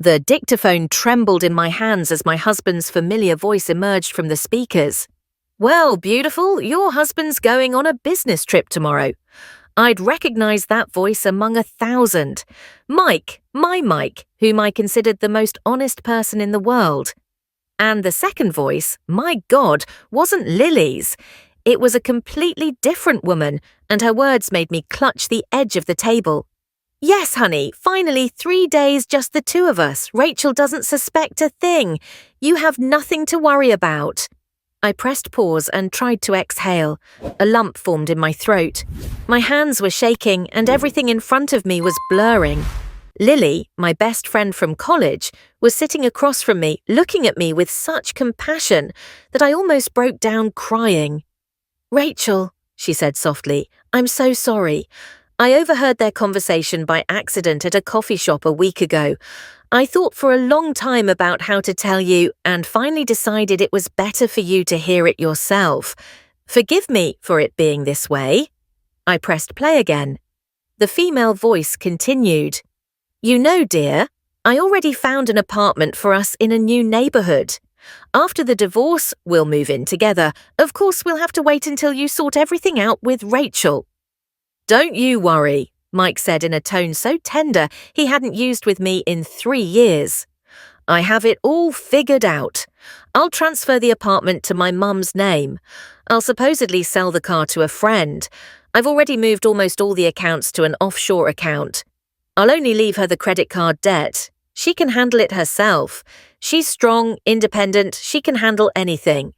The dictaphone trembled in my hands as my husband's familiar voice emerged from the speakers. "Well, beautiful, your husband's going on a business trip tomorrow." I'd recognized that voice among 1,000. Mike, my Mike, whom I considered the most honest person in the world. And the second voice, my God, wasn't Lily's. It was a completely different woman, and her words made me clutch the edge of the table. "Yes, honey, finally 3 days, just the two of us. Rachel doesn't suspect a thing. You have nothing to worry about." I pressed pause and tried to exhale. A lump formed in my throat. My hands were shaking and everything in front of me was blurring. Lily, my best friend from college, was sitting across from me, looking at me with such compassion that I almost broke down crying. "Rachel," she said softly, "I'm so sorry. I overheard their conversation by accident at a coffee shop a week ago. I thought for a long time about how to tell you and finally decided it was better for you to hear it yourself. Forgive me for it being this way." I pressed play again. The female voice continued. "You know, dear, I already found an apartment for us in a new neighborhood. After the divorce, we'll move in together. Of course, we'll have to wait until you sort everything out with Rachel." "Don't you worry," Mike said in a tone so tender he hadn't used with me in 3 years. "I have it all figured out. I'll transfer the apartment to my mum's name. I'll supposedly sell the car to a friend. I've already moved almost all the accounts to an offshore account. I'll only leave her the credit card debt. She can handle it herself. She's strong, independent, she can handle anything."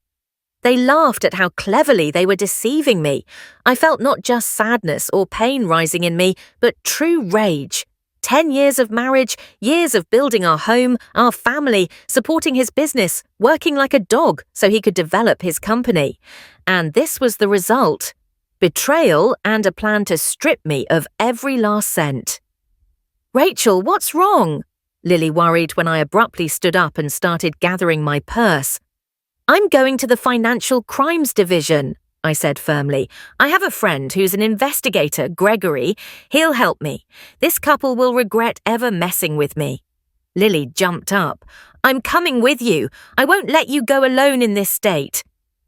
They laughed at how cleverly they were deceiving me. I felt not just sadness or pain rising in me, but true rage. 10 years of marriage, years of building our home, our family, supporting his business, working like a dog so he could develop his company. And this was the result. Betrayal and a plan to strip me of every last cent. "Rachel, what's wrong?" Lily worried when I abruptly stood up and started gathering my purse. "I'm going to the Financial Crimes Division," I said firmly. "I have a friend who's an investigator, Gregory. He'll help me. This couple will regret ever messing with me." Lily jumped up. "I'm coming with you. I won't let you go alone in this state."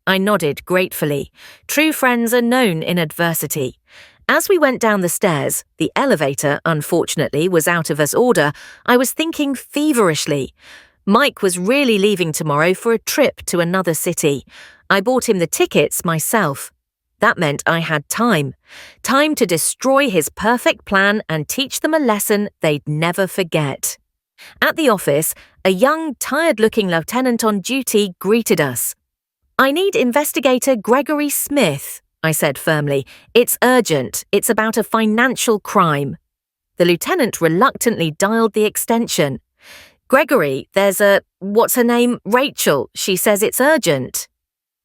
I nodded gratefully. True friends are known in adversity. As we went down the stairs, the elevator, unfortunately, was out of its order. I was thinking feverishly. Mike was really leaving tomorrow for a trip to another city. I bought him the tickets myself. That meant I had time. Time to destroy his perfect plan and teach them a lesson they'd never forget. At the office, a young, tired-looking lieutenant on duty greeted us. "I need investigator Gregory Smith," I said firmly. "It's urgent. It's about a financial crime." The lieutenant reluctantly dialed the extension. "Gregory, there's what's her name? Rachel. She says it's urgent."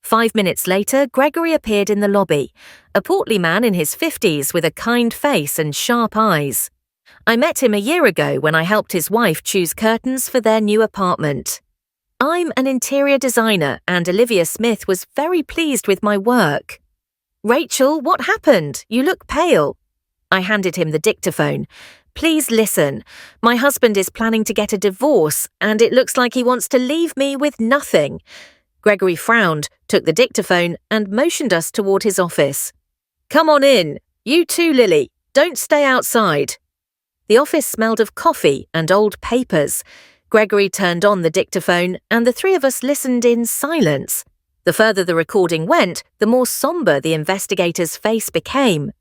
5 minutes later, Gregory appeared in the lobby, a portly man in his 50s with a kind face and sharp eyes. I met him a year ago when I helped his wife choose curtains for their new apartment. I'm an interior designer and Olivia Smith was very pleased with my work. "Rachel, what happened? You look pale." I handed him the dictaphone. "Please listen. My husband is planning to get a divorce, and it looks like he wants to leave me with nothing." Gregory frowned, took the dictaphone, and motioned us toward his office. "Come on in. You too, Lily. Don't stay outside." The office smelled of coffee and old papers. Gregory turned on the dictaphone, and the three of us listened in silence. The further the recording went, the more somber the investigator's face became.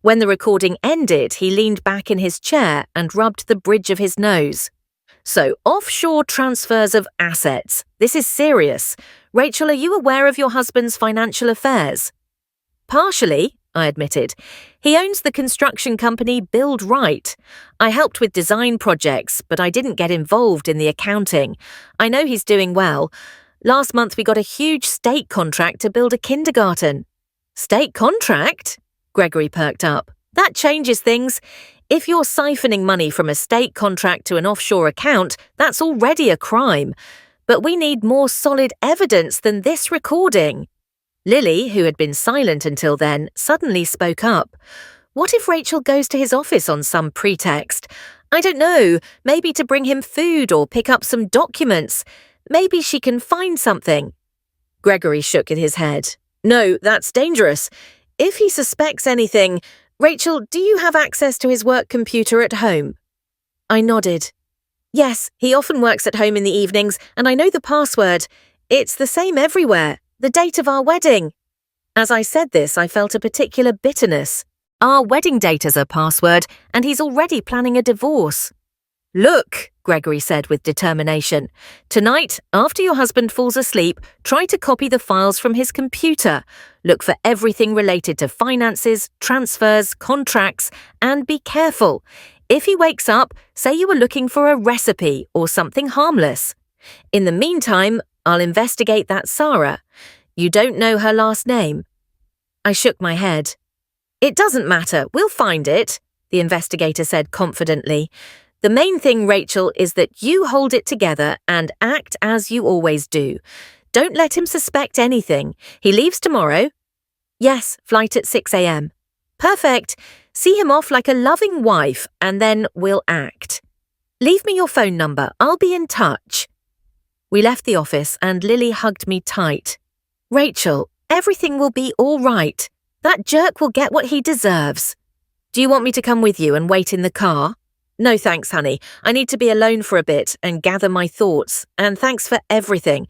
When the recording ended, he leaned back in his chair and rubbed the bridge of his nose. "So, offshore transfers of assets. This is serious. Rachel, are you aware of your husband's financial affairs?" "Partially," I admitted. "He owns the construction company Build Right. I helped with design projects, but I didn't get involved in the accounting. I know he's doing well. Last month we got a huge state contract to build a kindergarten." "State contract?" Gregory perked up. "That changes things. If you're siphoning money from a state contract to an offshore account, that's already a crime. But we need more solid evidence than this recording." Lily, who had been silent until then, suddenly spoke up. "What if Rachel goes to his office on some pretext? I don't know, maybe to bring him food or pick up some documents. Maybe she can find something. Gregory shook his head. No, that's dangerous. If he suspects anything… Rachel, do you have access to his work computer at home? I nodded. Yes, he often works at home in the evenings, and I know the password. It's the same everywhere. The date of our wedding. As I said this, I felt a particular bitterness. Our wedding date is a password, and he's already planning a divorce. Look, Gregory said with determination. Tonight, after your husband falls asleep, try to copy the files from his computer. Look for everything related to finances, transfers, contracts, and be careful. If he wakes up, say you were looking for a recipe or something harmless. In the meantime, I'll investigate that Sarah. You don't know her last name? I shook my head. It doesn't matter, we'll find it, the investigator said confidently. The main thing, Rachel, is that you hold it together and act as you always do. Don't let him suspect anything. He leaves tomorrow. Yes, flight at 6 a.m. Perfect. See him off like a loving wife, and then we'll act. Leave me your phone number. I'll be in touch. We left the office and Lily hugged me tight. Rachel, everything will be all right. That jerk will get what he deserves. Do you want me to come with you and wait in the car? No thanks, honey. I need to be alone for a bit and gather my thoughts, and thanks for everything.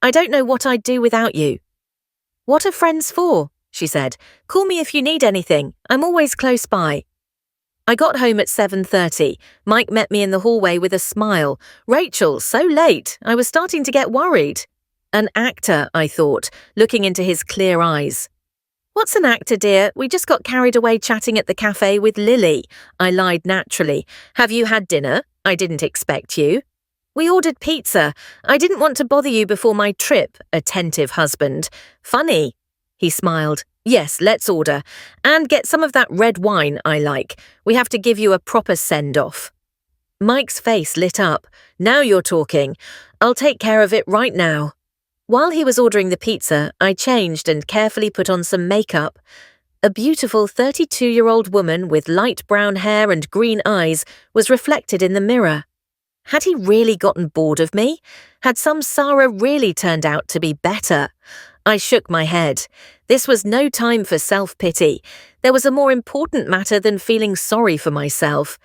I don't know what I'd do without you. What are friends for? She said. Call me if you need anything. I'm always close by. I got home at 7:30. Mike met me in the hallway with a smile. Rachel, so late. I was starting to get worried. An actor, I thought, looking into his clear eyes. What's an actor, dear? We just got carried away chatting at the cafe with Lily. I lied naturally. Have you had dinner? I didn't expect you. We ordered pizza. I didn't want to bother you before my trip, attentive husband. Funny. He smiled. Yes, let's order. And get some of that red wine I like. We have to give you a proper send-off. Mike's face lit up. Now you're talking. I'll take care of it right now. While he was ordering the pizza, I changed and carefully put on some makeup. A beautiful 32-year-old woman with light brown hair and green eyes was reflected in the mirror. Had he really gotten bored of me? Had some Sarah really turned out to be better? I shook my head. This was no time for self-pity. There was a more important matter than feeling sorry for myself.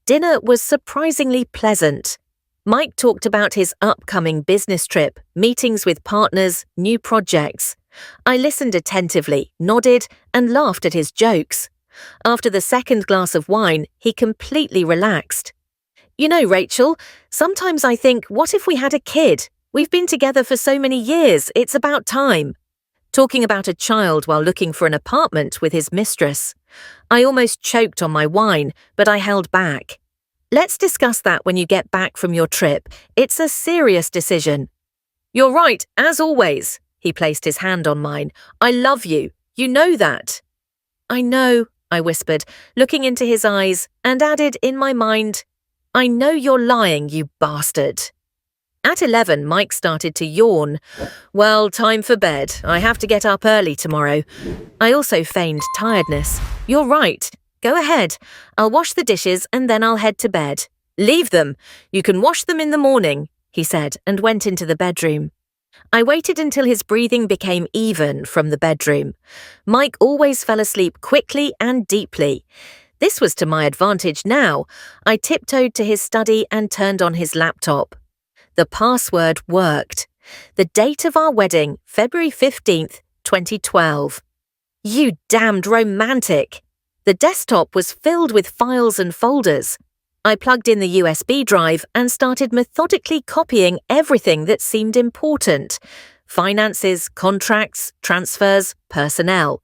Dinner was surprisingly pleasant. Mike talked about his upcoming business trip, meetings with partners, new projects. I listened attentively, nodded, and laughed at his jokes. After the second glass of wine, he completely relaxed. You know, Rachel, sometimes I think, what if we had a kid? We've been together for so many years, it's about time. Talking about a child while looking for an apartment with his mistress. I almost choked on my wine, but I held back. Let's discuss that when you get back from your trip. It's a serious decision. You're right, as always. He placed his hand on mine. I love you. You know that. I know, I whispered, looking into his eyes, and added in my mind, I know you're lying, you bastard. At 11, Mike started to yawn. Well, time for bed. I have to get up early tomorrow. I also feigned tiredness. You're right. Go ahead. I'll wash the dishes and then I'll head to bed. Leave them. You can wash them in the morning, he said, and went into the bedroom. I waited until his breathing became even from the bedroom. Mike always fell asleep quickly and deeply. This was to my advantage now. I tiptoed to his study and turned on his laptop. The password worked. The date of our wedding, February 15th, 2012. You damned romantic. The desktop was filled with files and folders. I plugged in the USB drive and started methodically copying everything that seemed important. Finances, contracts, transfers, personnel.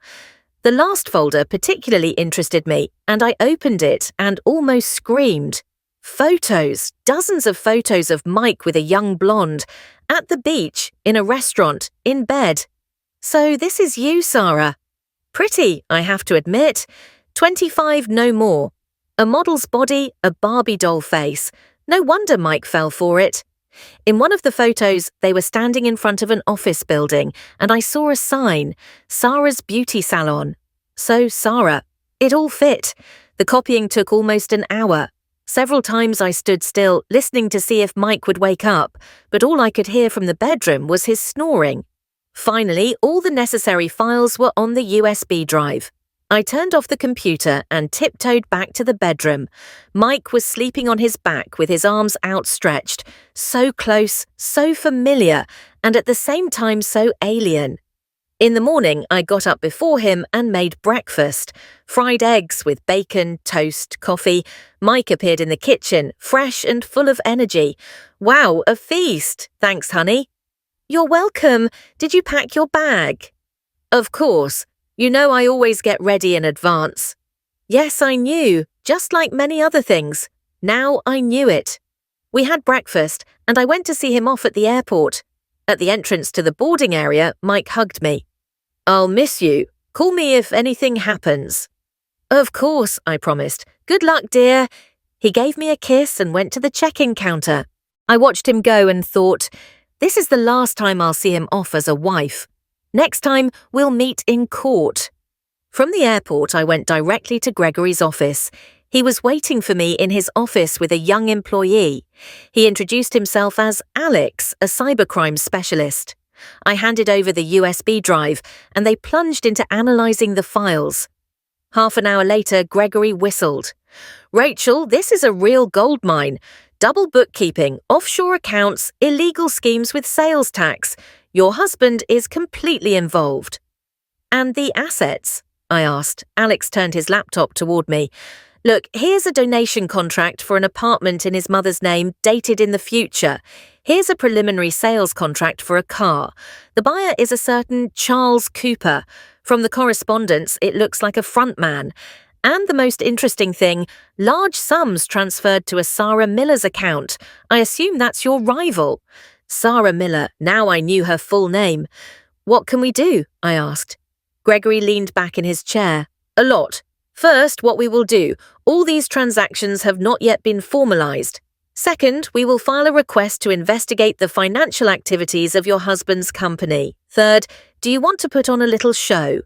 The last folder particularly interested me, and I opened it and almost screamed. Photos, dozens of photos of Mike with a young blonde, at the beach, in a restaurant, in bed. So this is you, Sarah. Pretty, I have to admit. 25 no more. A model's body, a Barbie doll face. No wonder Mike fell for it. In one of the photos, they were standing in front of an office building, and I saw a sign, Sarah's Beauty Salon. So Sarah. It all fit. The copying took almost an hour. Several times I stood still, listening to see if Mike would wake up, but all I could hear from the bedroom was his snoring. Finally, all the necessary files were on the USB drive. I turned off the computer and tiptoed back to the bedroom. Mike was sleeping on his back with his arms outstretched, so close, so familiar, and at the same time so alien. In the morning, I got up before him and made breakfast. Fried eggs with bacon, toast, coffee. Mike appeared in the kitchen, fresh and full of energy. Wow, a feast! Thanks, honey. You're welcome. Did you pack your bag? Of course. You know I always get ready in advance. Yes, I knew, just like many other things. Now I knew it. We had breakfast, and I went to see him off at the airport. At the entrance to the boarding area, Mike hugged me. I'll miss you. Call me if anything happens. Of course, I promised. Good luck, dear. He gave me a kiss and went to the check-in counter. I watched him go and thought, this is the last time I'll see him off as a wife. Next time, we'll meet in court. From the airport, I went directly to Gregory's office. He was waiting for me in his office with a young employee. He introduced himself as Alex, a cybercrime specialist. I handed over the USB drive, and they plunged into analysing the files. Half an hour later, Gregory whistled. Rachel, this is a real goldmine. Double bookkeeping, offshore accounts, illegal schemes with sales tax. Your husband is completely involved. And the assets? I asked. Alex turned his laptop toward me. Look, here's a donation contract for an apartment in his mother's name dated in the future. Here's a preliminary sales contract for a car. The buyer is a certain Charles Cooper. From the correspondence, it looks like a frontman. And the most interesting thing, large sums transferred to a Sarah Miller's account. I assume that's your rival. Sarah Miller, now I knew her full name. What can we do? I asked. Gregory leaned back in his chair. A lot. First, what we will do. All these transactions have not yet been formalized. Second, we will file a request to investigate the financial activities of your husband's company. Third, do you want to put on a little show?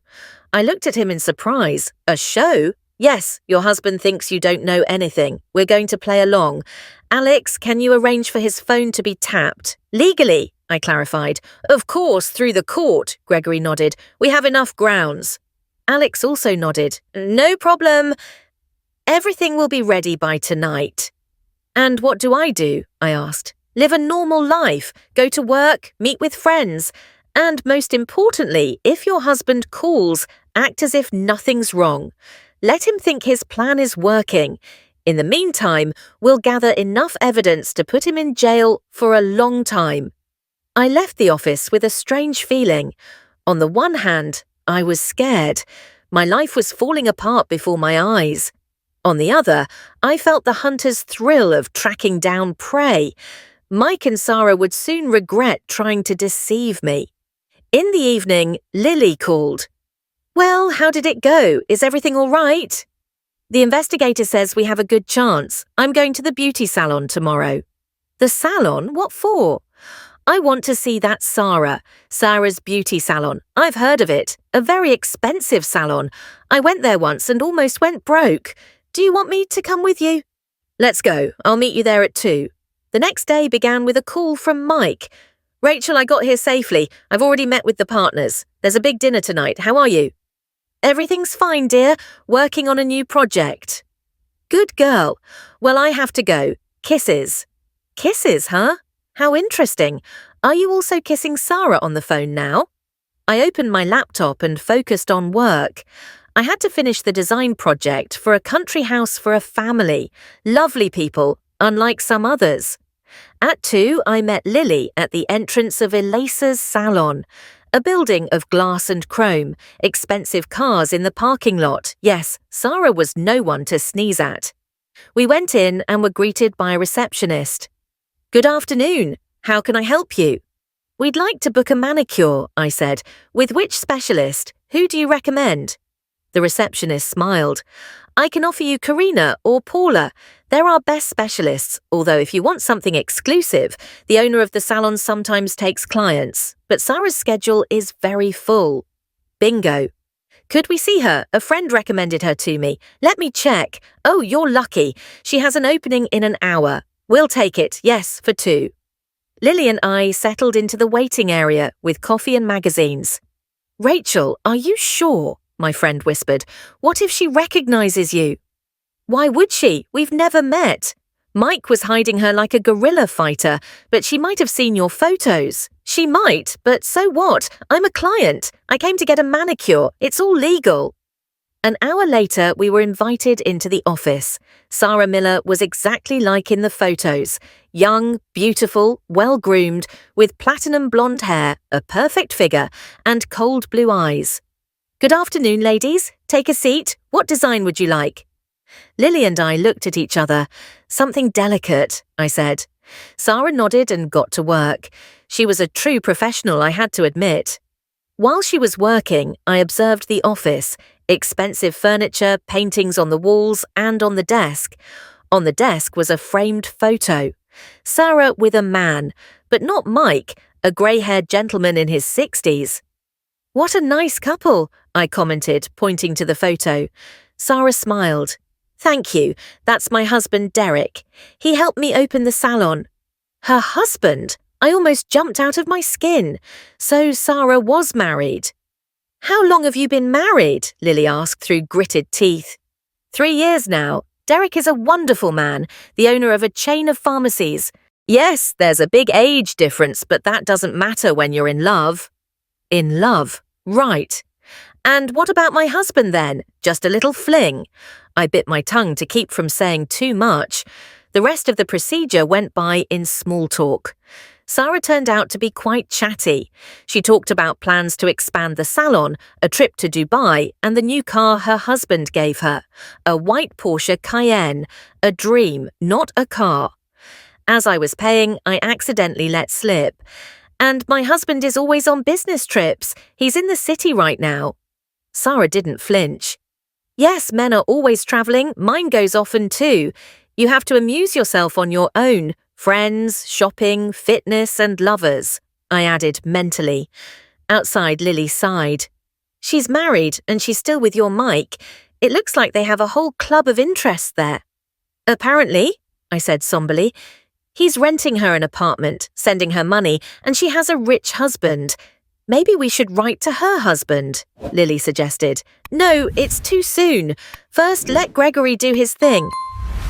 I looked at him in surprise. A show? Yes, your husband thinks you don't know anything. We're going to play along. Alex, can you arrange for his phone to be tapped? Legally, I clarified. Of course, through the court, Gregory nodded. We have enough grounds. Alex also nodded. No problem. Everything will be ready by tonight. And what do? I asked. Live a normal life, go to work, meet with friends. And most importantly, if your husband calls, act as if nothing's wrong. Let him think his plan is working. In the meantime, we'll gather enough evidence to put him in jail for a long time. I left the office with a strange feeling. On the one hand, I was scared. My life was falling apart before my eyes. On the other, I felt the hunter's thrill of tracking down prey. Mike and Sarah would soon regret trying to deceive me. In the evening, Lily called. Well, how did it go? Is everything all right? The investigator says we have a good chance. I'm going to the beauty salon tomorrow. The salon? What for? I want to see that Sarah's beauty salon. I've heard of it. A very expensive salon. I went there once and almost went broke. Do you want me to come with you? Let's go. I'll meet you there at 2. The next day began with a call from Mike. Rachel, I got here safely. I've already met with the partners. There's a big dinner tonight. How are you? Everything's fine, dear. Working on a new project. Good girl. Well, I have to go. Kisses. Kisses, huh? How interesting. Are you also kissing Sarah on the phone now? I opened my laptop and focused on work. I had to finish the design project for a country house for a family. Lovely people, unlike some others. At 2, I met Lily at the entrance of Elasa's salon. A building of glass and chrome, expensive cars in the parking lot. Yes, Sarah was no one to sneeze at. We went in and were greeted by a receptionist. Good afternoon. How can I help you? We'd like to book a manicure, I said. With which specialist? Who do you recommend? The receptionist smiled. I can offer you Karina or Paula. They're our best specialists, although if you want something exclusive, the owner of the salon sometimes takes clients. But Sarah's schedule is very full. Bingo. Could we see her? A friend recommended her to me. Let me check. Oh, you're lucky. She has an opening in an hour. We'll take it, yes, for 2. Lily and I settled into the waiting area with coffee and magazines. Rachel, are you sure? My friend whispered. What if she recognizes you? Why would she? We've never met. Mike was hiding her like a guerrilla fighter, but she might have seen your photos. She might, but so what? I'm a client. I came to get a manicure. It's all legal. An hour later, we were invited into the office. Sarah Miller was exactly like in the photos. Young, beautiful, well-groomed, with platinum blonde hair, a perfect figure, and cold blue eyes. Good afternoon, ladies. Take a seat. What design would you like? Lily and I looked at each other. Something delicate, I said. Sarah nodded and got to work. She was a true professional, I had to admit. While she was working, I observed the office. Expensive furniture, paintings on the walls and on the desk. On the desk was a framed photo. Sarah with a man, but not Mike, a grey-haired gentleman in his 60s. What a nice couple, I commented, pointing to the photo. Sarah smiled. Thank you. That's my husband, Derek. He helped me open the salon. Her husband? I almost jumped out of my skin. So Sarah was married. How long have you been married? Lily asked through gritted teeth. 3 years now. Derek is a wonderful man, the owner of a chain of pharmacies. Yes, there's a big age difference, but that doesn't matter when you're in love. In love, right. And what about my husband then? Just a little fling. I bit my tongue to keep from saying too much. The rest of the procedure went by in small talk. Sarah turned out to be quite chatty. She talked about plans to expand the salon, a trip to Dubai, and the new car her husband gave her. A white Porsche Cayenne. A dream, not a car. As I was paying, I accidentally let slip. And my husband is always on business trips. He's in the city right now. Sarah didn't flinch. Yes, men are always travelling. Mine goes often too. You have to amuse yourself on your own. Friends, shopping, fitness and lovers, I added mentally. Outside, Lily sighed. She's married and she's still with your Mike. It looks like they have a whole club of interests there. Apparently, I said somberly. He's renting her an apartment, sending her money, and she has a rich husband. Maybe we should write to her husband, Lily suggested. No, it's too soon. First, let Gregory do his thing.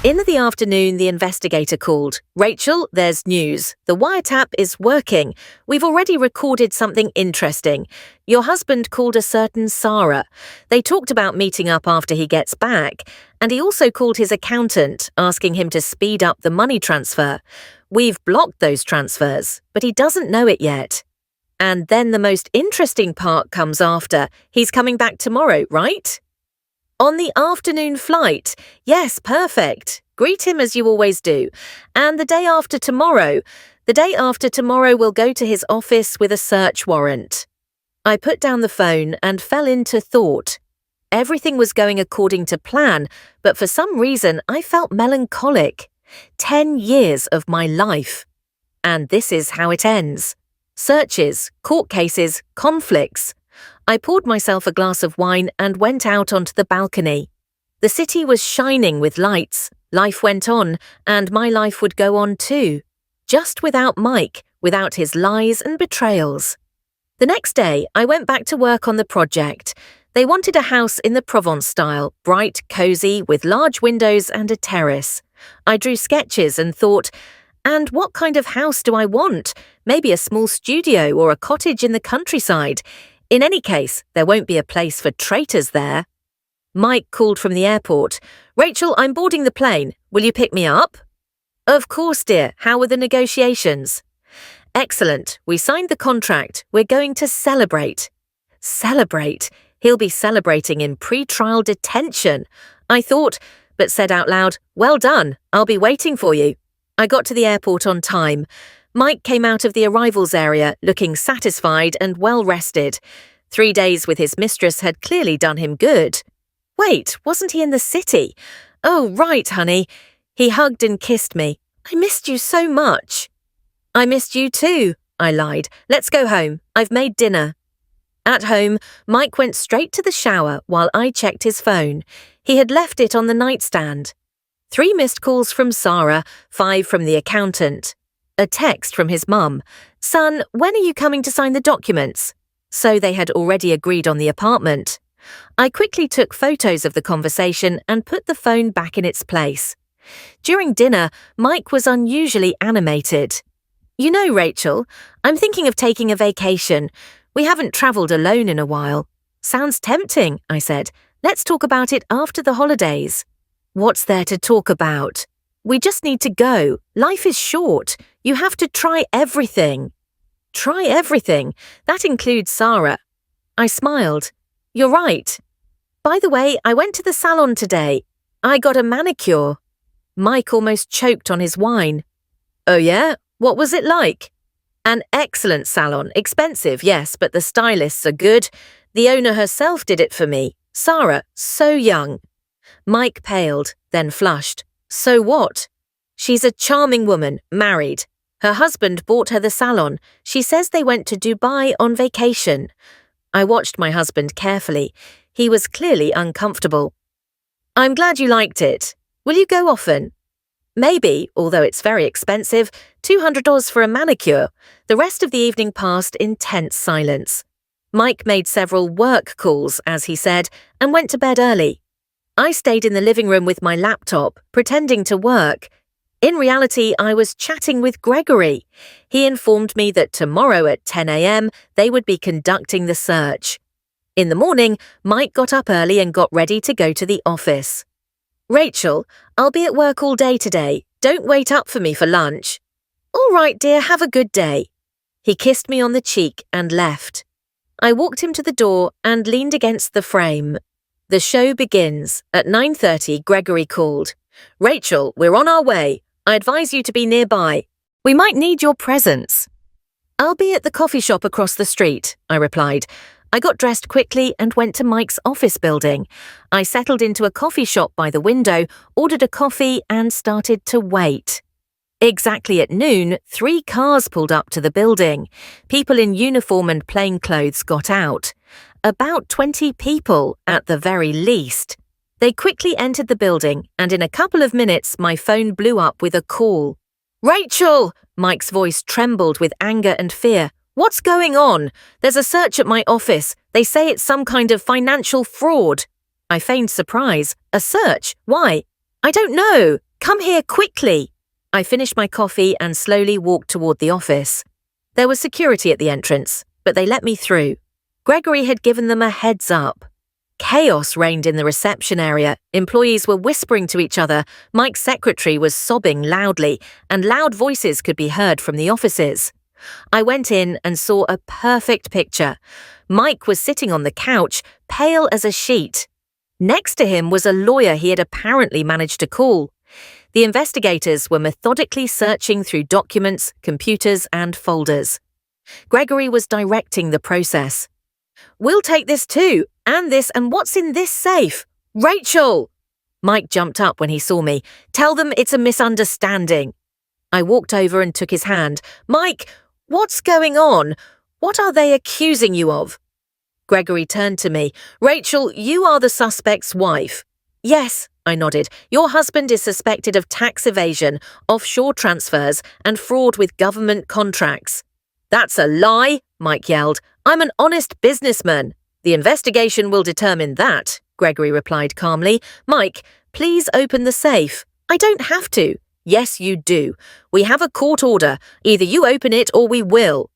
In the afternoon, the investigator called. Rachel, there's news. The wiretap is working. We've already recorded something interesting. Your husband called a certain Sarah. They talked about meeting up after he gets back. And he also called his accountant, asking him to speed up the money transfer. We've blocked those transfers, but he doesn't know it yet. And then the most interesting part comes after. He's coming back tomorrow, right? On the afternoon flight. Yes, perfect. Greet him as you always do. And the day after tomorrow we'll go to his office with a search warrant. I put down the phone and fell into thought. Everything was going according to plan, but for some reason I felt melancholic. 10 years of my life. And this is how it ends. Searches, court cases, conflicts. I poured myself a glass of wine and went out onto the balcony. The city was shining with lights. Life went on, and my life would go on too. Just without Mike, without his lies and betrayals. The next day, I went back to work on the project. They wanted a house in the Provence style, bright, cosy, with large windows and a terrace. I drew sketches and thought, and what kind of house do I want? Maybe a small studio or a cottage in the countryside. In any case, there won't be a place for traitors there. Mike called from the airport. Rachel, I'm boarding the plane. Will you pick me up? Of course, dear. How were the negotiations? Excellent. We signed the contract. We're going to celebrate. Celebrate? He'll be celebrating in pre-trial detention. I thought, but said out loud, well done. I'll be waiting for you. I got to the airport on time. Mike came out of the arrivals area looking satisfied and well-rested. 3 days with his mistress had clearly done him good. Wait, wasn't he in the city? Oh, right, honey. He hugged and kissed me. I missed you so much. I missed you too, I lied. Let's go home. I've made dinner. At home, Mike went straight to the shower while I checked his phone. He had left it on the nightstand. 3 missed calls from Sarah, 5 from the accountant. A text from his mum. "Son, when are you coming to sign the documents?" So they had already agreed on the apartment. I quickly took photos of the conversation and put the phone back in its place. During dinner, Mike was unusually animated. "You know, Rachel, I'm thinking of taking a vacation. We haven't travelled alone in a while." "Sounds tempting," I said. "Let's talk about it after the holidays." "What's there to talk about? We just need to go. Life is short. You have to try everything." "Try everything? That includes Sarah." I smiled. "You're right. By the way, I went to the salon today. I got a manicure." Mike almost choked on his wine. "Oh yeah? What was it like?" "An excellent salon. Expensive, yes, but the stylists are good. The owner herself did it for me. Sarah, so young." Mike paled, then flushed. "So what?" "She's a charming woman, married. Her husband bought her the salon. She says they went to Dubai on vacation." I watched my husband carefully. He was clearly uncomfortable. "I'm glad you liked it. Will you go often?" "Maybe, although it's very expensive, $200 for a manicure." The rest of the evening passed in tense silence. Mike made several work calls, as he said, and went to bed early. I stayed in the living room with my laptop, pretending to work. In reality, I was chatting with Gregory. He informed me that tomorrow at 10 a.m. they would be conducting the search. In the morning, Mike got up early and got ready to go to the office. "Rachel, I'll be at work all day today. Don't wait up for me for lunch." "All right, dear, have a good day." He kissed me on the cheek and left. I walked him to the door and leaned against the frame. The show begins. At 9:30, Gregory called. "Rachel, we're on our way. I advise you to be nearby. We might need your presence." "I'll be at the coffee shop across the street," I replied. I got dressed quickly and went to Mike's office building. I settled into a coffee shop by the window, ordered a coffee, and started to wait. Exactly at noon, 3 cars pulled up to the building. People in uniform and plainclothes got out. About 20 people, at the very least. They quickly entered the building, and in a couple of minutes my phone blew up with a call. "Rachel!" Mike's voice trembled with anger and fear. "What's going on? There's a search at my office. They say it's some kind of financial fraud." I feigned surprise. "A search? Why?" "I don't know. Come here quickly." I finished my coffee and slowly walked toward the office. There was security at the entrance, but they let me through. Gregory had given them a heads up. Chaos reigned in the reception area. Employees were whispering to each other. Mike's secretary was sobbing loudly, and loud voices could be heard from the offices. I went in and saw a perfect picture. Mike was sitting on the couch, pale as a sheet. Next to him was a lawyer he had apparently managed to call. The investigators were methodically searching through documents, computers, and folders. Gregory was directing the process. "We'll take this too, and this, and what's in this safe? Rachel!" Mike jumped up when he saw me. "Tell them it's a misunderstanding." I walked over and took his hand. "Mike, what's going on? What are they accusing you of?" Gregory turned to me. "Rachel, you are the suspect's wife." "Yes," I nodded. "Your husband is suspected of tax evasion, offshore transfers, and fraud with government contracts." "That's a lie," Mike yelled. "I'm an honest businessman." "The investigation will determine that," Gregory replied calmly. "Mike, please open the safe." "I don't have to." "Yes, you do. We have a court order. Either you open it or we will."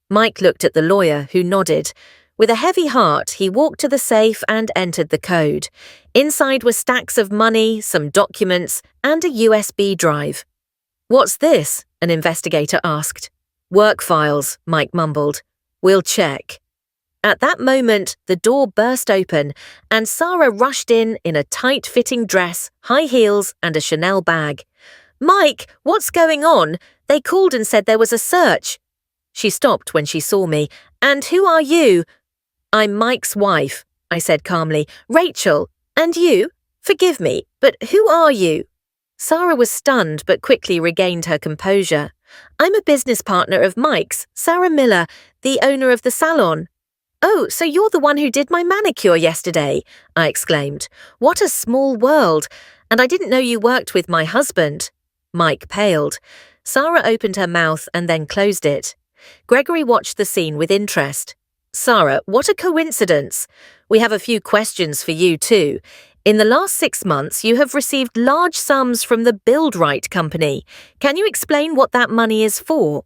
Mike looked at the lawyer, who nodded. With a heavy heart, he walked to the safe and entered the code. Inside were stacks of money, some documents, and a USB drive. "What's this?" an investigator asked. "Work files," Mike mumbled. "We'll check." At that moment, the door burst open, and Sarah rushed in a tight-fitting dress, high heels, and a Chanel bag. "Mike, what's going on? They called and said there was a search." She stopped when she saw me. "And who are you?" "I'm Mike's wife," I said calmly. "Rachel. And you? Forgive me, but who are you?" Sarah was stunned but quickly regained her composure. "I'm a business partner of Mike's, Sarah Miller, the owner of the salon." "Oh, so you're the one who did my manicure yesterday," I exclaimed. "What a small world, and I didn't know you worked with my husband." Mike paled. Sarah opened her mouth and then closed it. Gregory watched the scene with interest. "Sarah, what a coincidence. We have a few questions for you too. In the last 6 months, you have received large sums from the Buildrite Company. Can you explain what that money is for?"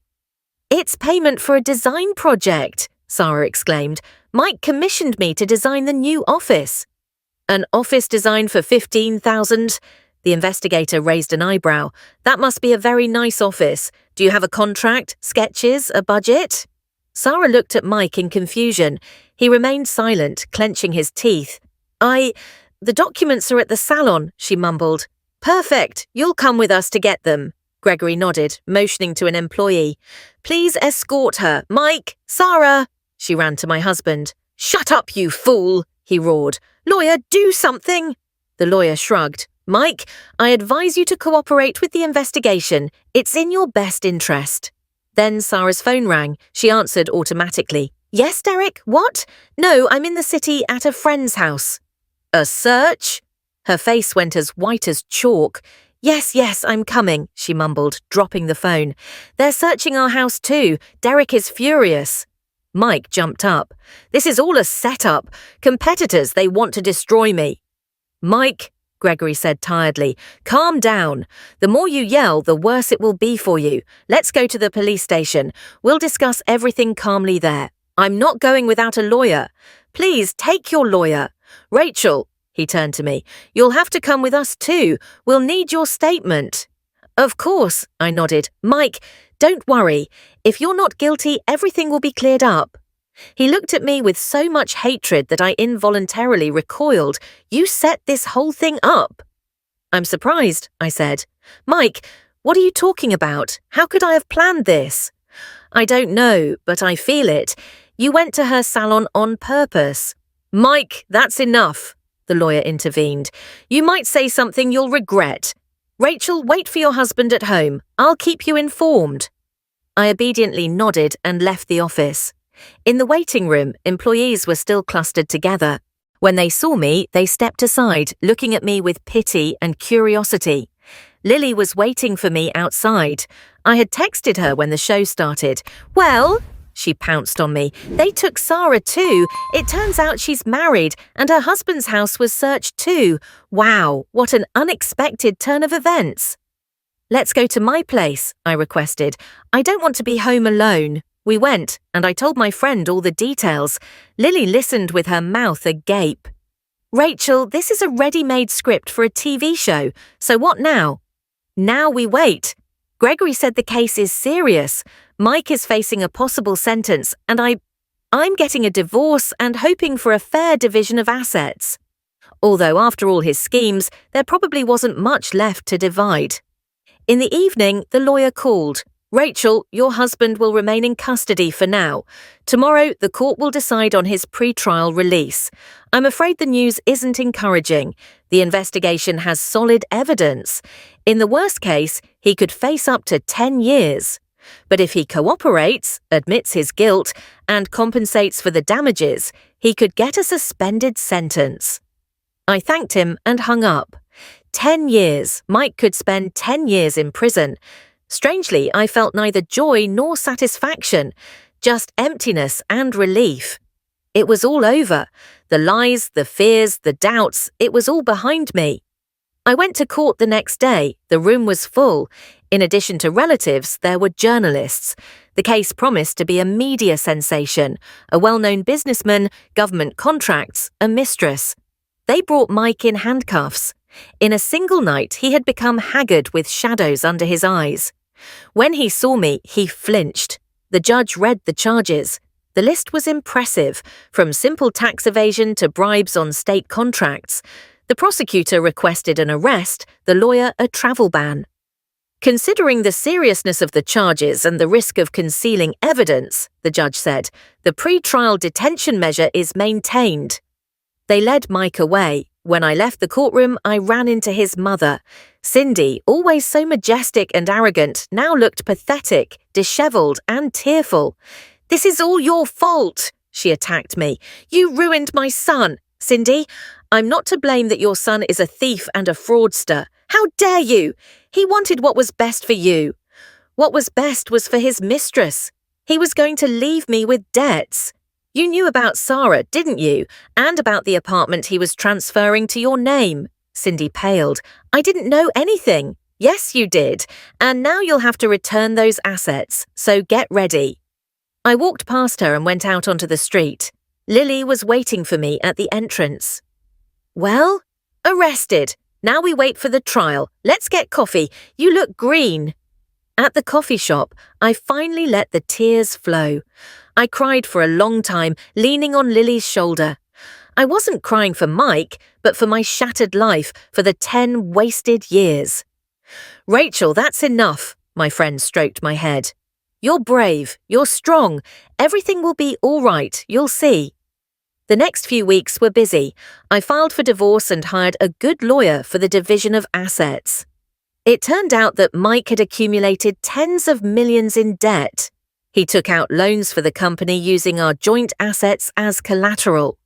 "It's payment for a design project," Sarah exclaimed. "Mike commissioned me to design the new office." "An office design for 15,000? The investigator raised an eyebrow. "That must be a very nice office. Do you have a contract, sketches, a budget?" Sarah looked at Mike in confusion. He remained silent, clenching his teeth. The documents are at the salon," she mumbled. "Perfect. You'll come with us to get them." Gregory nodded, motioning to an employee. "Please escort her. Mike! Sarah!" She ran to my husband. "Shut up, you fool!" he roared. "Lawyer, do something!" The lawyer shrugged. "Mike, I advise you to cooperate with the investigation. It's in your best interest." Then Sarah's phone rang. She answered automatically. "Yes, Derek? What?" "No, I'm in the city at a friend's house." "A search?" Her face went as white as chalk. Yes, I'm coming," she mumbled, dropping the phone. "They're searching our house too. Derek is furious." Mike jumped up. "This is all a setup. Competitors, they want to destroy me." "Mike," Gregory said tiredly, "calm down. The more you yell, the worse it will be for you. Let's go to the police station. We'll discuss everything calmly there. I'm not going without a lawyer. Please take your lawyer. Rachel," he turned to me, "you'll have to come with us too. We'll need your statement." "Of course," I nodded. "Mike, don't worry. If you're not guilty, everything will be cleared up." He looked at me with so much hatred that I involuntarily recoiled. "You set this whole thing up." "I'm surprised," I said. "Mike, what are you talking about? How could I have planned this?" "I don't know, but I feel it. You went to her salon on purpose." "Mike, that's enough," the lawyer intervened. "You might say something you'll regret. Rachel, wait for your husband at home. I'll keep you informed." I obediently nodded and left the office. In the waiting room, employees were still clustered together. When they saw me, they stepped aside, looking at me with pity and curiosity. Lily was waiting for me outside. I had texted her when the show started. "Well," she pounced on me, "they took Sarah too. It turns out she's married and her husband's house was searched too. Wow, what an unexpected turn of events." "Let's go to my place," I requested. "I don't want to be home alone." We went, and I told my friend all the details. Lily listened with her mouth agape. "Rachel, this is a ready-made script for a TV show, so what now?" "Now we wait. Gregory said the case is serious. Mike is facing a possible sentence, and I'm getting a divorce and hoping for a fair division of assets." Although after all his schemes, there probably wasn't much left to divide. In the evening, the lawyer called. "Rachel, your husband will remain in custody for now. Tomorrow, the court will decide on his pre-trial release. I'm afraid the news isn't encouraging. The investigation has solid evidence. In the worst case, he could face up to 10 years. But if he cooperates, admits his guilt, and compensates for the damages, he could get a suspended sentence." I thanked him and hung up. 10 years. Mike could spend 10 years in prison. Strangely, I felt neither joy nor satisfaction, just emptiness and relief. It was all over. The lies, the fears, the doubts, it was all behind me. I went to court the next day. The room was full. In addition to relatives, there were journalists. The case promised to be a media sensation, a well-known businessman, government contracts, a mistress. They brought Mike in handcuffs. In a single night, he had become haggard with shadows under his eyes. When he saw me, he flinched. The judge read the charges. The list was impressive, from simple tax evasion to bribes on state contracts. The prosecutor requested an arrest, the lawyer a travel ban. "Considering the seriousness of the charges and the risk of concealing evidence," the judge said, "the pre-trial detention measure is maintained." They led Mike away. When I left the courtroom, I ran into his mother. Cindy, always so majestic and arrogant, now looked pathetic, dishevelled and tearful. "This is all your fault," she attacked me. You ruined my son. Cindy, I'm not to blame that your son is a thief and a fraudster. How dare you? He wanted what was best for you. What was best was for his mistress. He was going to leave me with debts. You knew about Sarah, didn't you? And about the apartment he was transferring to your name. Cindy paled. I didn't know anything. Yes, you did. And now you'll have to return those assets, so get ready. I walked past her and went out onto the street. Lily was waiting for me at the entrance. Well? Arrested. Now we wait for the trial. Let's get coffee. You look green. At the coffee shop, I finally let the tears flow. I cried for a long time, leaning on Lily's shoulder. I wasn't crying for Mike, but for my shattered life, for the 10 wasted years. Rachel, that's enough, my friend stroked my head. You're brave, you're strong, everything will be all right, you'll see. The next few weeks were busy. I filed for divorce and hired a good lawyer for the division of assets. It turned out that Mike had accumulated tens of millions in debt. He took out loans for the company using our joint assets as collateral.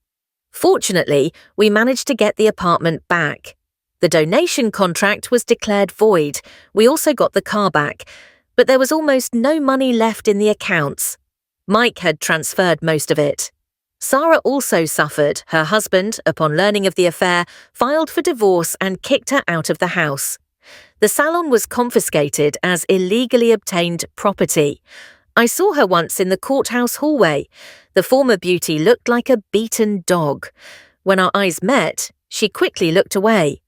Fortunately, we managed to get the apartment back. The donation contract was declared void. We also got the car back, but there was almost no money left in the accounts. Mike had transferred most of it. Sarah also suffered. Her husband, upon learning of the affair, filed for divorce and kicked her out of the house. The salon was confiscated as illegally obtained property. I saw her once in the courthouse hallway. The former beauty looked like a beaten dog. When our eyes met, she quickly looked away.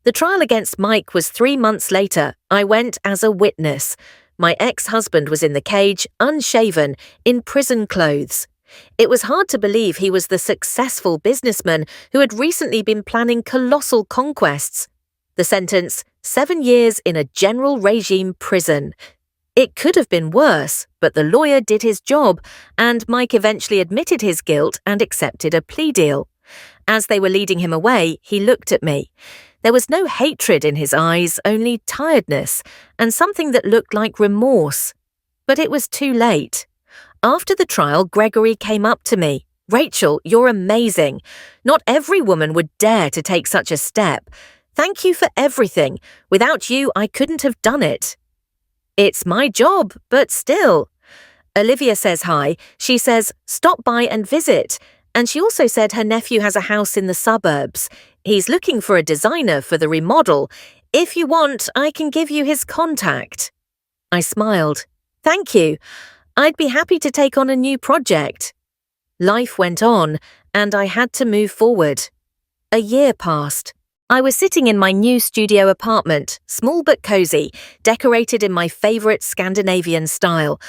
The trial against Mike was 3 months later. I went as a witness. My ex-husband was in the cage, unshaven, in prison clothes. It was hard to believe he was the successful businessman who had recently been planning colossal conquests. The sentence, 7 years in a general regime prison. It could have been worse, but the lawyer did his job, and Mike eventually admitted his guilt and accepted a plea deal. As they were leading him away, he looked at me. There was no hatred in his eyes, only tiredness, and something that looked like remorse. But it was too late. After the trial, Gregory came up to me. Rachel, you're amazing. Not every woman would dare to take such a step. Thank you for everything. Without you, I couldn't have done it. It's my job, but still. Olivia says hi. She says, stop by and visit. And she also said her nephew has a house in the suburbs. He's looking for a designer for the remodel. If you want, I can give you his contact. I smiled. Thank you. I'd be happy to take on a new project. Life went on, and I had to move forward. A year passed. I was sitting in my new studio apartment, small but cozy, decorated in my favourite Scandinavian style.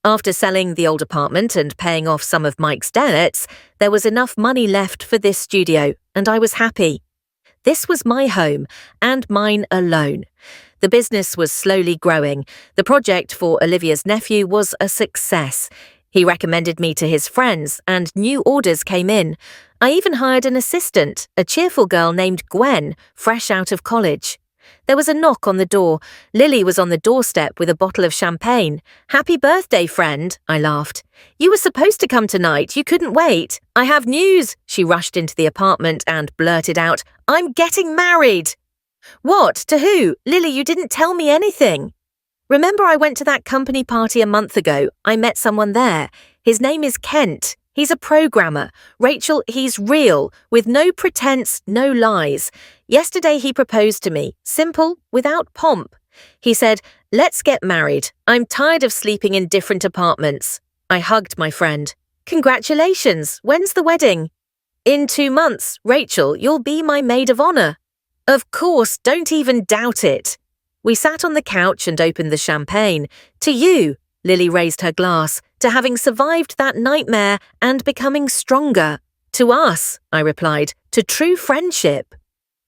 After selling the old apartment and paying off some of Mike's debts, there was enough money left for this studio, and I was happy. This was my home, and mine alone. The business was slowly growing. The project for Olivia's nephew was a success. He recommended me to his friends, and new orders came in. I even hired an assistant, a cheerful girl named Gwen, fresh out of college. There was a knock on the door. Lily was on the doorstep with a bottle of champagne. Happy birthday, friend, I laughed. You were supposed to come tonight. You couldn't wait. I have news. She rushed into the apartment and blurted out, I'm getting married. What? To who? Lily, you didn't tell me anything. Remember I went to that company party a month ago? I met someone there. His name is Kent. He's a programmer. Rachel, he's real, with no pretense, no lies. Yesterday he proposed to me, simple, without pomp. He said, let's get married. I'm tired of sleeping in different apartments. I hugged my friend. Congratulations. When's the wedding? In 2 months, Rachel, you'll be my maid of honor. Of course, don't even doubt it. We sat on the couch and opened the champagne. To you, Lily raised her glass, to having survived that nightmare and becoming stronger. To us, I replied, to true friendship.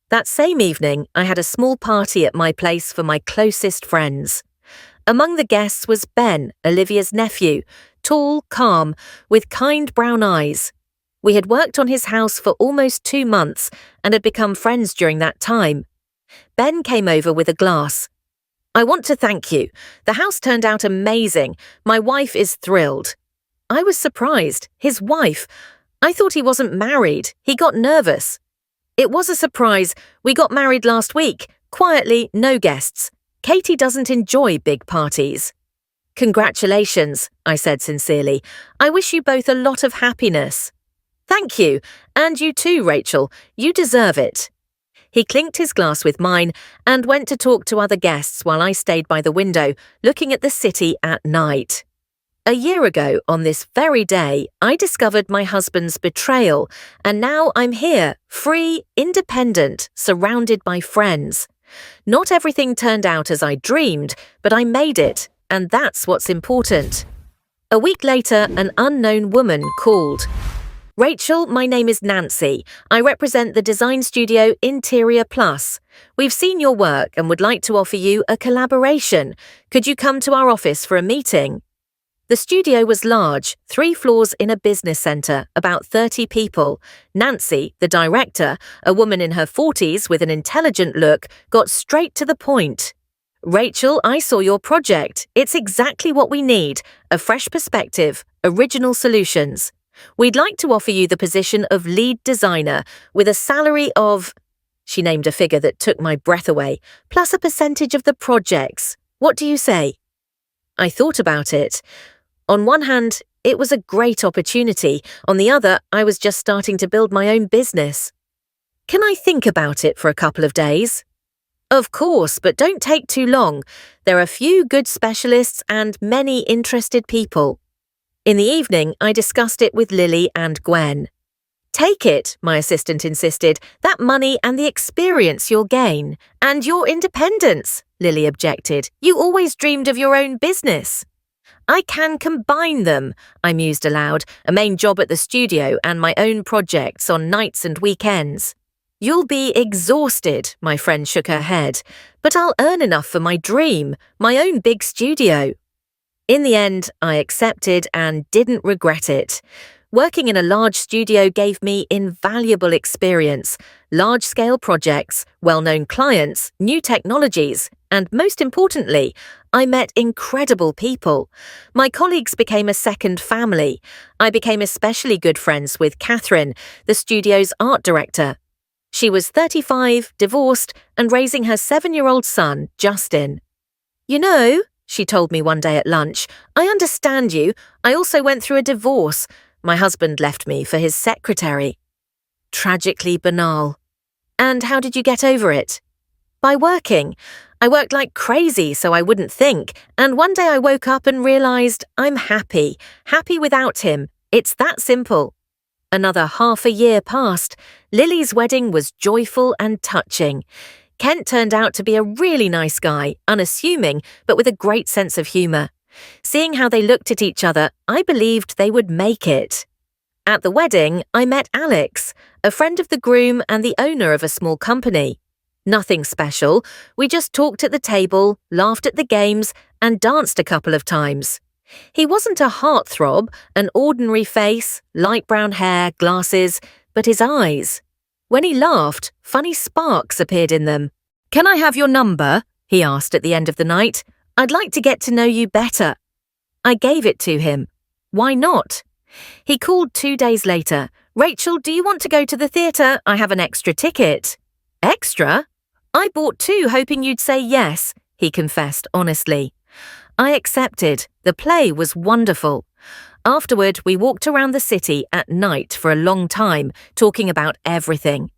That same evening, I had a small party at my place for my closest friends. Among the guests was Ben, Olivia's nephew, tall, calm, with kind brown eyes. We had worked on his house for almost 2 months and had become friends during that time. Ben came over with a glass. I want to thank you. The house turned out amazing. My wife is thrilled. I was surprised. His wife. I thought he wasn't married. He got nervous. It was a surprise. We got married last week. Quietly, no guests. Katie doesn't enjoy big parties. Congratulations, I said sincerely. I wish you both a lot of happiness. Thank you, and you too, Rachel. You deserve it. He clinked his glass with mine and went to talk to other guests while I stayed by the window, looking at the city at night. A year ago, on this very day, I discovered my husband's betrayal, and now I'm here, free, independent, surrounded by friends. Not everything turned out as I dreamed, but I made it, and that's what's important. A week later, an unknown woman called. Rachel, my name is Nancy. I represent the design studio Interior Plus. We've seen your work and would like to offer you a collaboration. Could you come to our office for a meeting? The studio was large, 3 floors in a business centre, about 30 people. Nancy, the director, a woman in her 40s with an intelligent look, got straight to the point. Rachel, I saw your project. It's exactly what we need. A fresh perspective, original solutions. We'd like to offer you the position of lead designer with a salary of… She named a figure that took my breath away, plus a percentage of the projects. What do you say? I thought about it. On one hand, it was a great opportunity. On the other, I was just starting to build my own business. Can I think about it for a couple of days? Of course, but don't take too long. There are few good specialists and many interested people. In the evening, I discussed it with Lily and Gwen. Take it, my assistant insisted, that money and the experience you'll gain. And your independence, Lily objected. You always dreamed of your own business. I can combine them, I mused aloud, a main job at the studio and my own projects on nights and weekends. You'll be exhausted, my friend shook her head, but I'll earn enough for my dream, my own big studio. In the end, I accepted and didn't regret it. Working in a large studio gave me invaluable experience, large-scale projects, well-known clients, new technologies, and most importantly, I met incredible people. My colleagues became a second family. I became especially good friends with Catherine, the studio's art director. She was 35, divorced, and raising her 7-year-old son, Justin. You know, she told me one day at lunch, I understand you. I also went through a divorce. My husband left me for his secretary. Tragically banal. And how did you get over it? By working. I worked like crazy so I wouldn't think, and one day I woke up and realised I'm happy without him. It's that simple. Another half a year passed. Lily's wedding was joyful and touching. Kent turned out to be a really nice guy, unassuming, but with a great sense of humour. Seeing how they looked at each other, I believed they would make it. At the wedding, I met Alex, a friend of the groom and the owner of a small company. Nothing special. We just talked at the table, laughed at the games, and danced a couple of times. He wasn't a heartthrob, an ordinary face, light brown hair, glasses, but his eyes. When he laughed, funny sparks appeared in them. Can I have your number? He asked at the end of the night. I'd like to get to know you better. I gave it to him. Why not? He called 2 days later. Rachel, do you want to go to the theatre? I have an extra ticket. Extra? I bought 2 hoping you'd say yes, he confessed honestly. I accepted. The play was wonderful. Afterward, we walked around the city at night for a long time, talking about everything.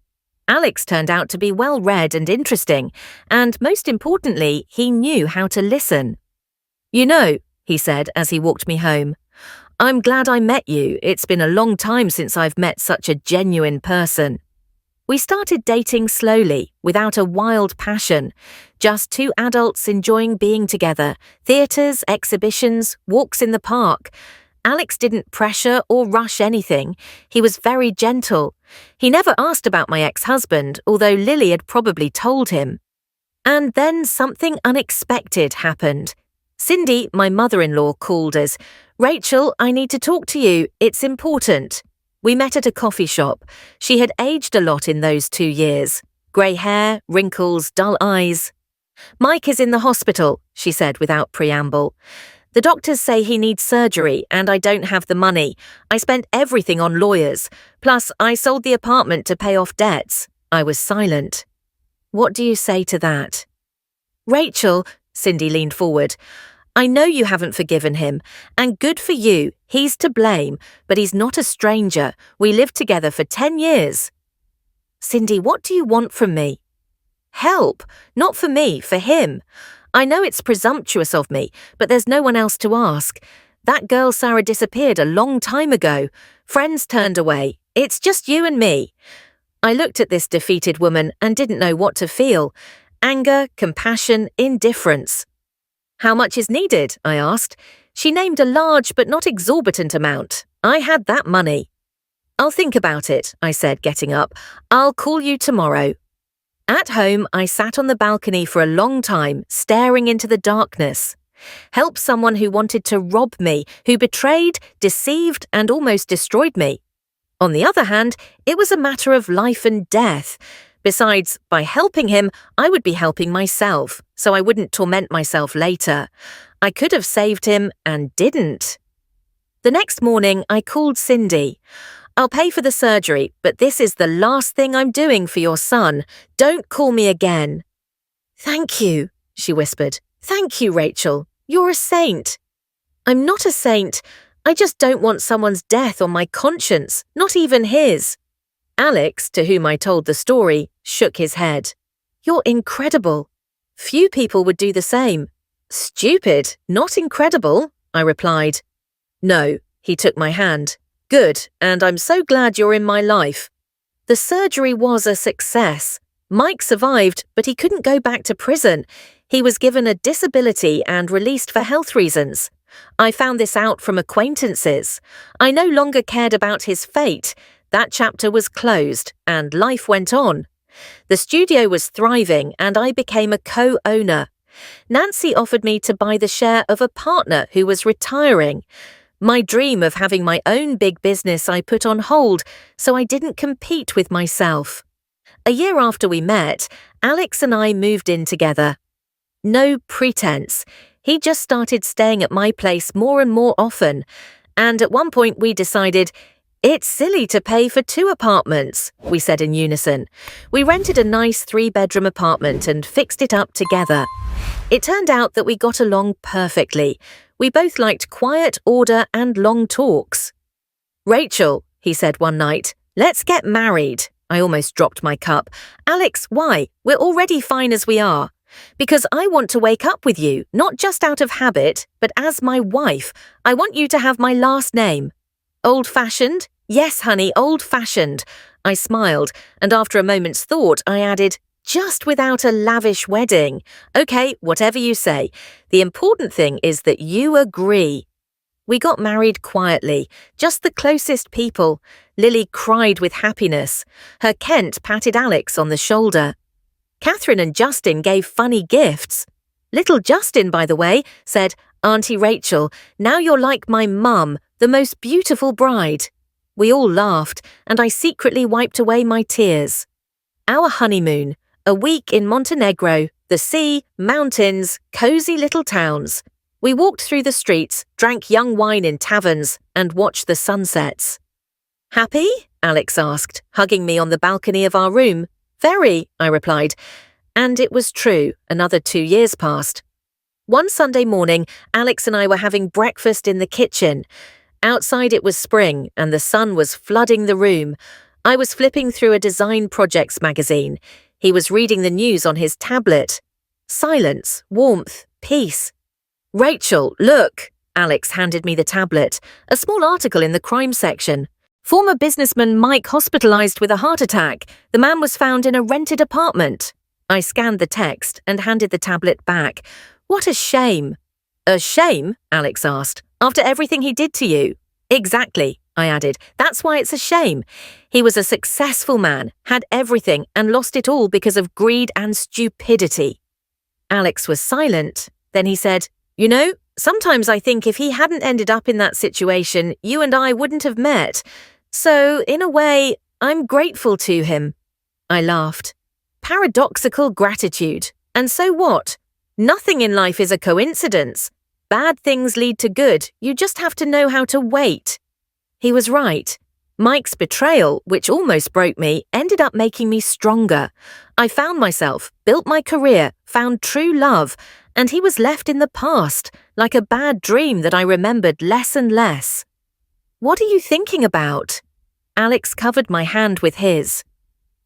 Alex turned out to be well-read and interesting, and most importantly, he knew how to listen. You know, he said as he walked me home, I'm glad I met you. It's been a long time since I've met such a genuine person. We started dating slowly, without a wild passion. Just 2 adults enjoying being together, theatres, exhibitions, walks in the park. Alex didn't pressure or rush anything. He was very gentle. He never asked about my ex-husband, although Lily had probably told him. And then something unexpected happened. Cindy, my mother-in-law, called us. Rachel, I need to talk to you. It's important. We met at a coffee shop. She had aged a lot in those 2 years. Grey hair, wrinkles, dull eyes. Mike is in the hospital, she said without preamble. The doctors say he needs surgery and I don't have the money. I spent everything on lawyers. Plus, I sold the apartment to pay off debts. I was silent. What do you say to that? Rachel, Cindy leaned forward. I know you haven't forgiven him, and good for you, he's to blame, but he's not a stranger. We lived together for 10 years. Cindy, what do you want from me? Help, not for me, for him. I know it's presumptuous of me, but there's no one else to ask. That girl Sarah disappeared a long time ago. Friends turned away. It's just you and me. I looked at this defeated woman and didn't know what to feel. Anger, compassion, indifference. How much is needed? I asked. She named a large but not exorbitant amount. I had that money. I'll think about it, I said, getting up. I'll call you tomorrow. At home, I sat on the balcony for a long time, staring into the darkness. Help someone who wanted to rob me, who betrayed, deceived, and almost destroyed me. On the other hand, it was a matter of life and death. Besides, by helping him, I would be helping myself, so I wouldn't torment myself later. I could have saved him and didn't. The next morning, I called Cindy. I'll pay for the surgery, but this is the last thing I'm doing for your son. Don't call me again. Thank you, she whispered. Thank you, Rachel. You're a saint. I'm not a saint. I just don't want someone's death on my conscience, not even his. Alex, to whom I told the story, shook his head. You're incredible. Few people would do the same. Stupid, not incredible, I replied. No, he took my hand. Good, and I'm so glad you're in my life. The surgery was a success. Mike survived, but he couldn't go back to prison. He was given a disability and released for health reasons. I found this out from acquaintances. I no longer cared about his fate. That chapter was closed, and life went on. The studio was thriving, and I became a co-owner. Nancy offered me to buy the share of a partner who was retiring. My dream of having my own big business I put on hold, so I didn't compete with myself. A year after we met, Alex and I moved in together. No pretense. He just started staying at my place more and more often, and at one point we decided, it's silly to pay for 2 apartments, we said in unison. We rented a nice 3-bedroom apartment and fixed it up together. It turned out that we got along perfectly. We both liked quiet order and long talks. Rachel, he said one night, let's get married. I almost dropped my cup. Alex, why? We're already fine as we are. Because I want to wake up with you, not just out of habit, but as my wife. I want you to have my last name. Old-fashioned? Yes, honey, old-fashioned. I smiled, and after a moment's thought, I added, just without a lavish wedding. Okay, whatever you say. The important thing is that you agree. We got married quietly, just the closest people. Lily cried with happiness. Her Kent patted Alex on the shoulder. Catherine and Justin gave funny gifts. Little Justin, by the way, said, Auntie Rachel, now you're like my mum, the most beautiful bride. We all laughed, and I secretly wiped away my tears. Our honeymoon, a week in Montenegro, the sea, mountains, cozy little towns. We walked through the streets, drank young wine in taverns, and watched the sunsets. Happy? Alex asked, hugging me on the balcony of our room. Very, I replied. And it was true, another 2 years passed. One Sunday morning, Alex and I were having breakfast in the kitchen. Outside it was spring, and the sun was flooding the room. I was flipping through a design projects magazine. He was reading the news on his tablet. Silence, warmth, peace. Rachel, look! Alex handed me the tablet, a small article in the crime section. Former businessman Mike hospitalized with a heart attack. The man was found in a rented apartment. I scanned the text and handed the tablet back. What a shame. A shame? Alex asked. After everything he did to you? Exactly, I added. That's why it's a shame. He was a successful man, had everything, and lost it all because of greed and stupidity. Alex was silent. Then he said, You know, sometimes I think if he hadn't ended up in that situation, you and I wouldn't have met. So, in a way, I'm grateful to him. I laughed. Paradoxical gratitude. And so what? Nothing in life is a coincidence. Bad things lead to good, you just have to know how to wait. He was right. Mike's betrayal, which almost broke me, ended up making me stronger. I found myself, built my career, found true love, and he was left in the past, like a bad dream that I remembered less and less. What are you thinking about? Alex covered my hand with his.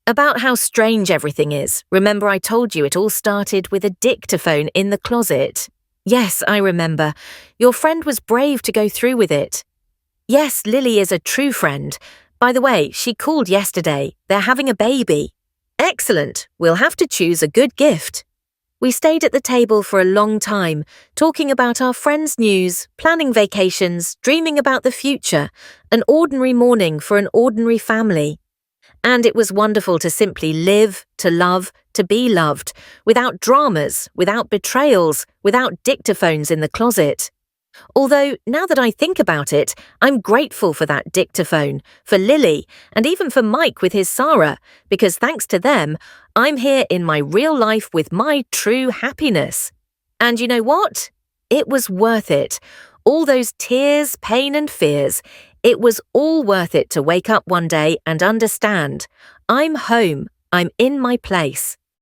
About how strange everything is. Remember I told you it all started with a dictaphone in the closet? Yes, I remember. Your friend was brave to go through with it. Yes, Lily is a true friend. By the way, she called yesterday. They're having a baby. Excellent. We'll have to choose a good gift. We stayed at the table for a long time, talking about our friends' news, planning vacations, dreaming about the future, an ordinary morning for an ordinary family. And it was wonderful to simply live, to love, to be loved, without dramas, without betrayals, without dictaphones in the closet. Although, now that I think about it, I'm grateful for that dictaphone, for Lily, and even for Mike with his Sarah, because thanks to them, I'm here in my real life with my true happiness. And you know what? It was worth it. All those tears, pain and fears, it was all worth it to wake up one day and understand. I'm home. I'm in my place.